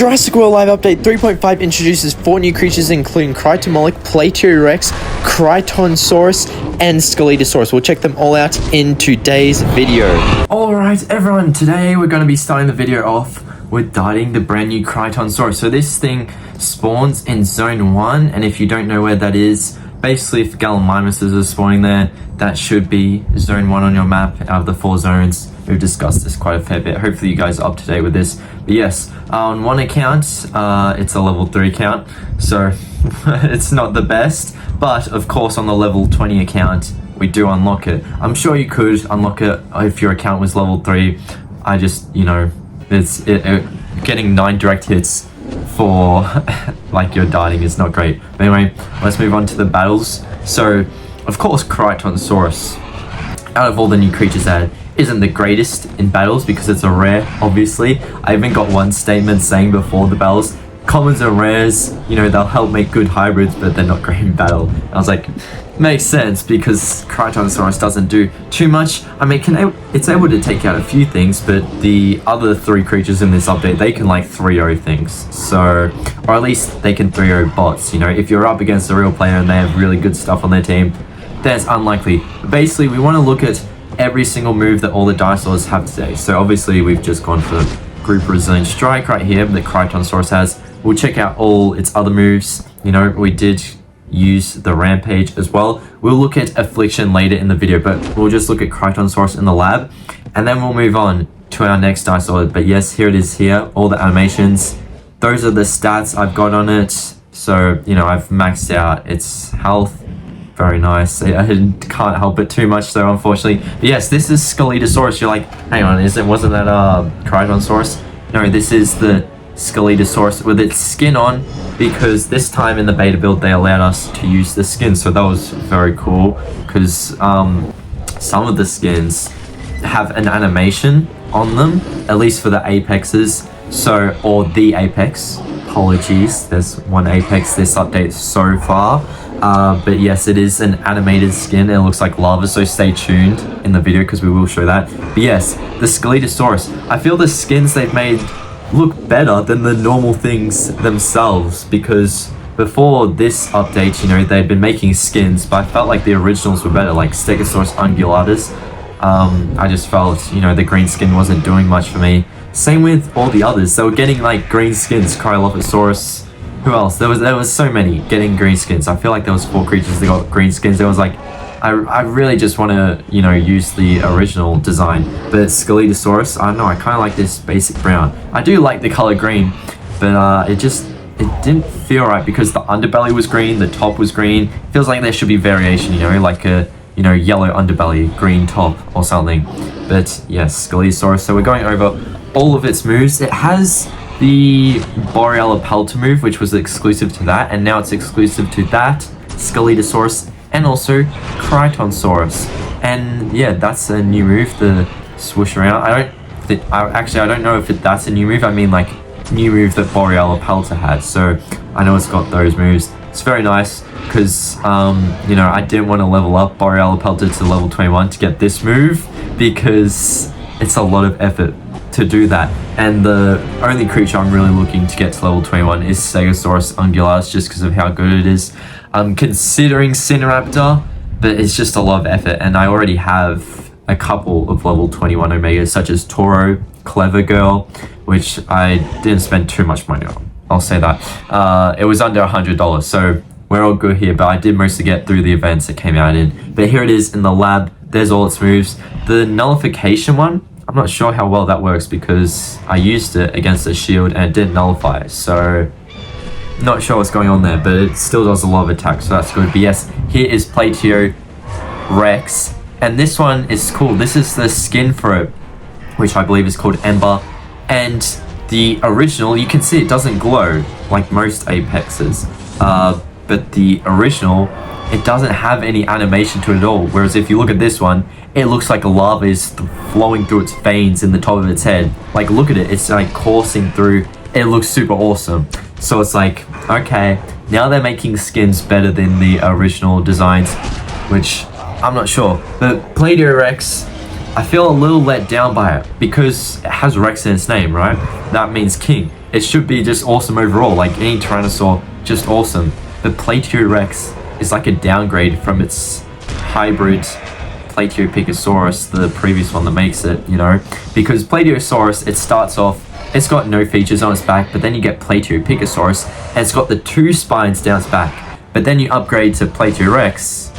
Jurassic World Live Update 3.5 introduces 4 new creatures including Crichtomoloch, Plateorex, Crichtonsaurus, and Scelidosaurus. We'll check them all out in today's video. Alright everyone, today we're going to be starting the video off with darting the brand new Crichtonsaurus. So this thing spawns in Zone 1, and if you don't know where that is, basically if Gallimimuses are spawning there, that should be Zone 1 on your map out of the 4 zones. We've discussed this quite a fair bit. Hopefully you guys are up to date with this. But yes, on one account, it's a level 3 account, so it's not the best. But of course on the level 20 account, we do unlock it. I'm sure you could unlock it if your account was level 3. I just, you know, getting 9 direct hits for like your darting is not great. But anyway, let's move on to the battles. So of course Crichtonsaurus, out of all the new creatures added, isn't the greatest in battles because it's a rare, obviously. I even got one statement saying before the battles, commons and rares, you know, they'll help make good hybrids, but they're not great in battle. And I was like, makes sense because Crichtonsaurus doesn't do too much. I mean, it's able to take out a few things, but the other 3 creatures in this update, they can like 3-0 things. So, or at least they can 3-0 bots. You know, if you're up against a real player and they have really good stuff on their team, then it's unlikely. Basically, we want to look at every single move that all the dinosaurs have today. So obviously we've just gone for Group Resilient Strike right here that Crichtonsaurus has. We'll check out all its other moves. You know, we did use the Rampage as well. We'll look at Affliction later in the video, but we'll just look at Crichtonsaurus in the lab, and then we'll move on to our next dinosaur. But yes, here it is here, all the animations. Those are the stats I've got on it. So, you know, I've maxed out its health. Very nice. I can't help it too much though, unfortunately. But yes, this is Scelidosaurus. You're like, hang on, wasn't that Crichtonsaurus? No, this is the Scelidosaurus with its skin on, because this time in the beta build they allowed us to use the skin, so that was very cool. Because some of the skins have an animation on them, at least for the apexes. So, or the apex. Apologies, there's one apex this update so far. But yes, it is an animated skin. It looks like lava, so stay tuned in the video because we will show that. But yes, the Scelidosaurus. I feel the skins they've made look better than the normal things themselves, because before this update, you know, they'd been making skins, but I felt like the originals were better, like Stegosaurus ungulatus. I just felt, you know, the green skin wasn't doing much for me. Same with all the others. They were getting like green skins, Cryolophosaurus. Who else? There was so many getting green skins. I feel like there was 4 creatures that got green skins. There was like, I really just want to, you know, use the original design. But Scelidosaurus, I don't know, I kind of like this basic brown. I do like the color green, but it didn't feel right because the underbelly was green, the top was green. It feels like there should be variation, you know, like a, you know, yellow underbelly, green top or something. But yes, Scelidosaurus. So we're going over all of its moves. It has the Borealopelta move, which was exclusive to that, and now it's exclusive to that, Scelidosaurus, and also Crichtonsaurus. And yeah, that's a new move, the swoosh around. I don't know if that's a new move. I mean like new move that Borealopelta had. So I know it's got those moves. It's very nice because you know, I didn't want to level up Borealopelta to level 21 to get this move because it's a lot of effort to do that, and the only creature I'm really looking to get to level 21 is Stegosaurus ungulatus, just because of how good it is. I'm considering Cineraptor, but it's just a lot of effort, and I already have a couple of level 21 Omegas, such as Toro, Clever Girl, which I didn't spend too much money on. I'll say that. It was under $100, so we're all good here, but I did mostly get through the events it came out in. But here it is in the lab. There's all its moves. The nullification one, I'm not sure how well that works because I used it against the shield and it didn't nullify, so not sure what's going on there, but it still does a lot of attacks, so that's good. But yes, here is Plateorex, and this one is cool. This is the skin for it, which I believe is called EMBER, and the original, you can see it doesn't glow like most apexes, but the original, it doesn't have any animation to it at all, whereas if you look at this one, it looks like lava is flowing through its veins in the top of its head. Like, look at it, it's like coursing through. It looks super awesome. So it's like, okay, now they're making skins better than the original designs, which I'm not sure. But Plateorex, I feel a little let down by it because it has Rex in its name, right? That means king. it should be just awesome overall. Like any Tyrannosaur, just awesome. But Plateorex is like a downgrade from its hybrid Plateopicosaurus, the previous one that makes it, you know, because Plateosaurus, it starts off, it's got no features on its back, but then you get Plateopicosaurus, and it's got the 2 spines down its back. But then you upgrade to Plateorex,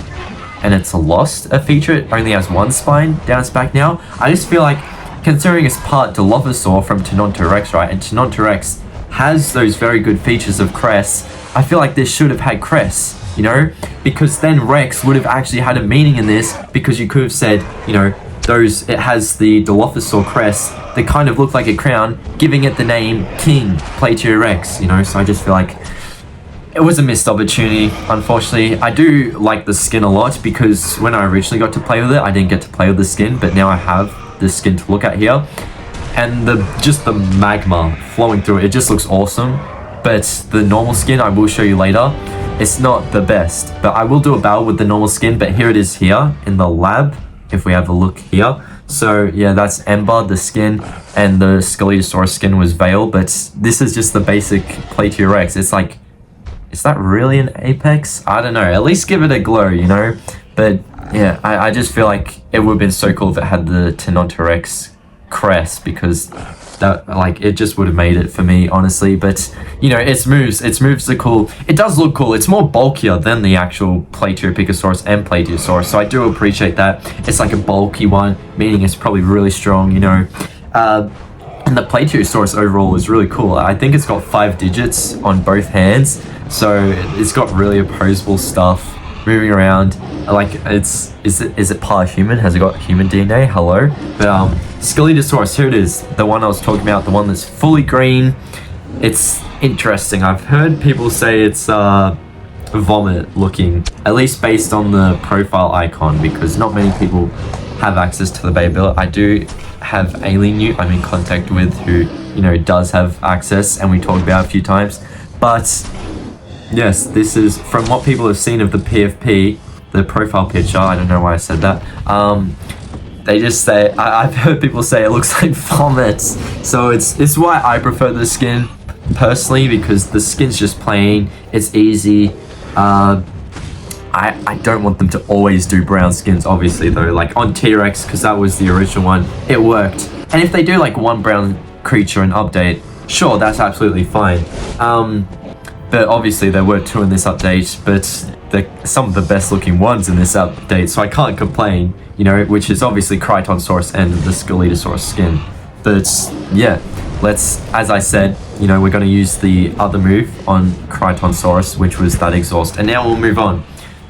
and it's lost a feature. It only has 1 spine down its back now. I just feel like, considering it's part Dilophosaur from Tenontorex, right, and Tenontorex has those very good features of crests, I feel like this should have had crests, you know, because then Rex would have actually had a meaning in this, because you could have said, you know, it has the Dilophosaur crest that kind of look like a crown, giving it the name King Plateorex, you know. So I just feel like it was a missed opportunity, unfortunately. I do like the skin a lot, because when I originally got to play with it, I didn't get to play with the skin, but now I have the skin to look at here, and just the magma flowing through it just looks awesome. But the normal skin, I will show you later, it's not the best, but I will do a battle with the normal skin. But here it is here in the lab, if we have a look here. So yeah, that's EMBER, the skin, and the Scelidosaurus skin was VALE, but this is just the basic Plateorex. It's like, is that really an apex? I don't know, at least give it a glow, you know. But yeah, I just feel like it would have been so cool if it had the Tenontorex crest, because that, like, it just would have made it for me, honestly. But you know, its moves are cool. It does look cool. It's more bulkier than the actual Plateopicosaurus and Plateosaurus, so I do appreciate that. It's like a bulky one, meaning it's probably really strong, you know. And the Plateosaurus overall is really cool. I think it's got 5 digits on both hands, so it's got really opposable stuff moving around. Like, is it part human? Has it got human DNA? Hello. But Scelidosaurus, here it is, the one I was talking about, the one that's fully green. It's interesting. I've heard people say it's vomit looking, at least based on the profile icon, because not many people have access to the beta build. I do have Alien I'm in contact with, who, you know, does have access, and we talked about it a few times. But yes, this is from what people have seen of the PFP, the profile picture. I don't know why I said that. They just say, I've heard people say it looks like vomit. So it's why I prefer the skin personally, because the skin's just plain, it's easy. I don't want them to always do brown skins, obviously, though. Like on T-Rex, because that was the original one, it worked. And if they do like one brown creature and update, sure, that's absolutely fine. But obviously there were 2 in this update, but some of the best looking ones in this update, so I can't complain, you know, which is obviously Crichtonsaurus and the Scelidosaurus skin. But yeah, as I said, you know, we're going to use the other move on Crichtonsaurus, which was that exhaust. And now we'll move on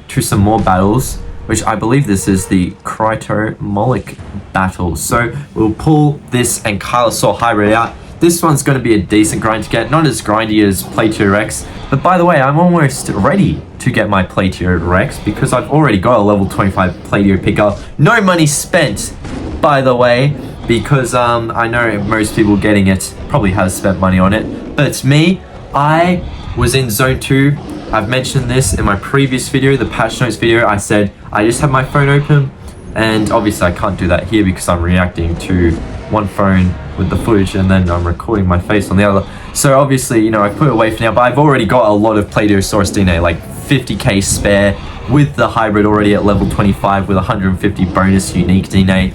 to some more battles, which I believe this is the Crichtomoloch battle. So we'll pull this and Kylosaur hybrid out. This one's going to be a decent grind to get, not as grindy as Plateorex, but by the way, I'm almost ready to get my Plateorex, because I've already got a level 25 Plateo picker. No money spent, by the way, because I know most people getting it probably has spent money on it, but me, I was in Zone 2. I've mentioned this in my previous video, the patch notes video. I said I just have my phone open, and obviously I can't do that here because I'm reacting to one phone with the footage and then I'm recording my face on the other. So obviously, you know, I put it away for now, but I've already got a lot of Plateosaurus DNA, like 50k spare, with the hybrid already at level 25 with 150 bonus unique DNA.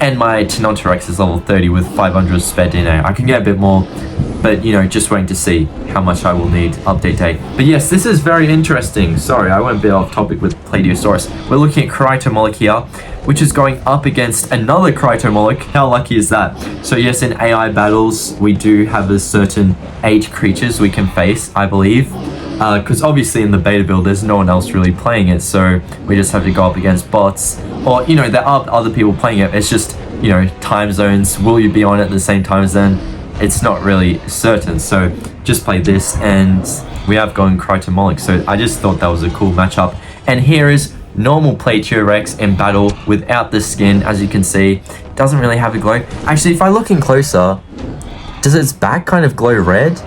And my Tenontorex is level 30 with 500 spare DNA. I can get a bit more, but you know, just waiting to see how much I will need update day. But yes, this is very interesting. Sorry, I went a bit off topic with Plateosaurus. We're looking at Crichtomoloch here, which is going up against another Crichtomoloch. How lucky is that? So yes, in AI battles, we do have a certain 8 creatures we can face, I believe. Because obviously in the beta build, there's no one else really playing it, so we just have to go up against bots. Or, you know, there are other people playing it. It's just, you know, time zones. Will you be on it at the same time zone? It's not really certain. So just play this, and we have gone Crichtomoloch. So I just thought that was a cool matchup. And here is normal Plateorex in battle without the skin. As you can see, doesn't really have a glow. Actually, if I look in closer, does its back kind of glow red?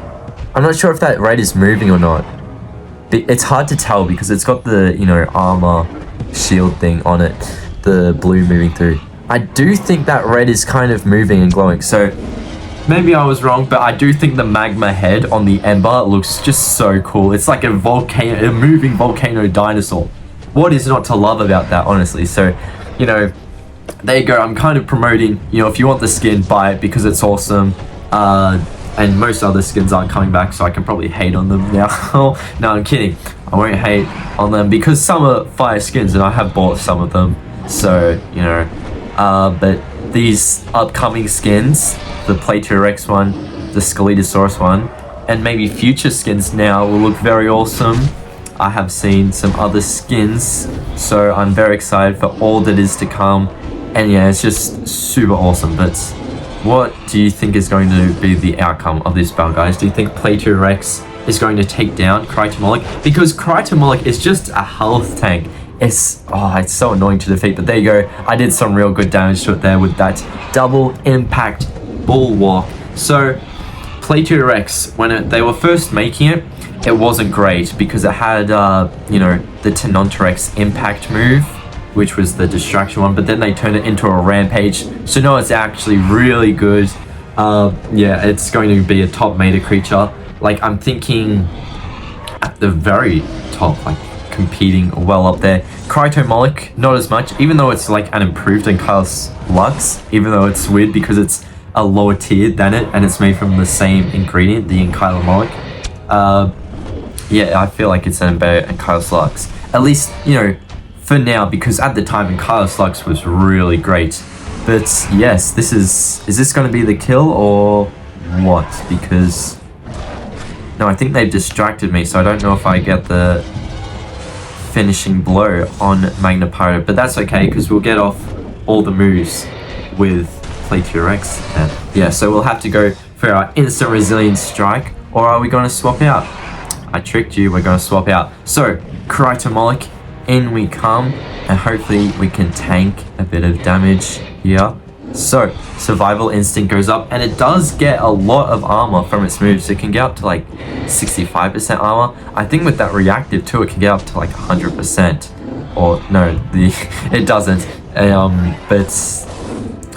I'm not sure if that red is moving or not. It's hard to tell because it's got the, you know, armor shield thing on it, the blue moving through. I do think that red is kind of moving and glowing. So maybe I was wrong, but I do think the magma head on the Ember looks just so cool. It's like a moving volcano dinosaur. What is not to love about that, honestly? So, you know, there you go. I'm kind of promoting, you know, if you want the skin, buy it because it's awesome. And most other skins aren't coming back, so I can probably hate on them now. No, I'm kidding. I won't hate on them because some are fire skins and I have bought some of them. So, you know, but these upcoming skins, the Plateorex one, the Scelidosaurus one, and maybe future skins now will look very awesome. I have seen some other skins, so I'm very excited for all that is to come. And yeah, it's just super awesome. But what do you think is going to be the outcome of this battle, guys? Do you think Plateorex is going to take down Crichtomoloch? Because Crichtomoloch is just a health tank. It's so annoying to defeat, but there you go. I did some real good damage to it there with that double impact Bulwark. So Plateorex, when they were first making it, it wasn't great because it had you know, the Decimation impact move, which was the distraction one, but then they turned it into a Rampage. So now it's actually really good. Yeah, it's going to be a top meta creature. Like, I'm thinking at the very top, like competing well up there. Crichtomoloch, not as much, even though it's like an improved Ankylos Lux, even though it's weird because it's a lower tier than it and it's made from the same ingredient, the Ankylos. Yeah, I feel like it's an better Ankylos Lux. At least, you know, for now, because at the time Ankylos Lux was really great. But yes, is this going to be the kill or what? Because no, I think they've distracted me, so I don't know if I get the finishing blow on Magnapyro, but that's okay because we'll get off all the moves with Plateorex. Yeah, so we'll have to go for our instant resilience strike, or are we going to swap out? I tricked you, we're going to swap out. So Crichtomoloch, in we come, and hopefully we can tank a bit of damage here. So survival instinct goes up, and it does get a lot of armor from its moves. It can get up to like 65% armor. I think with that reactive too, it can get up to like 100%. Or no, it doesn't. But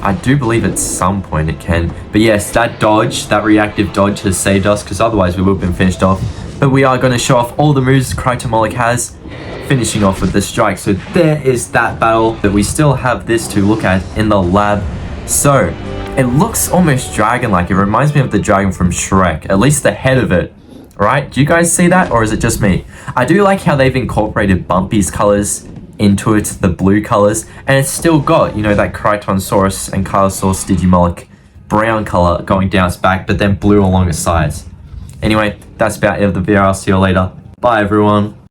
I do believe at some point it can. But yes, that dodge, that reactive dodge has saved us, because otherwise we would have been finished off. But we are going to show off all the moves Crichtomoloch has, finishing off with the strike. So there is that battle, but we still have this to look at in the lab. So it looks almost dragon-like. It reminds me of the dragon from Shrek, at least the head of it, right? Do you guys see that, or is it just me? I do like how they've incorporated Bumpy's colors into it, the blue colors, and it's still got, you know, that Crichtonsaurus and Ankylosaurus Digimoloch brown color going down its back, but then blue along its sides. Anyway, that's about it of the video. I'll see you later. Bye, everyone.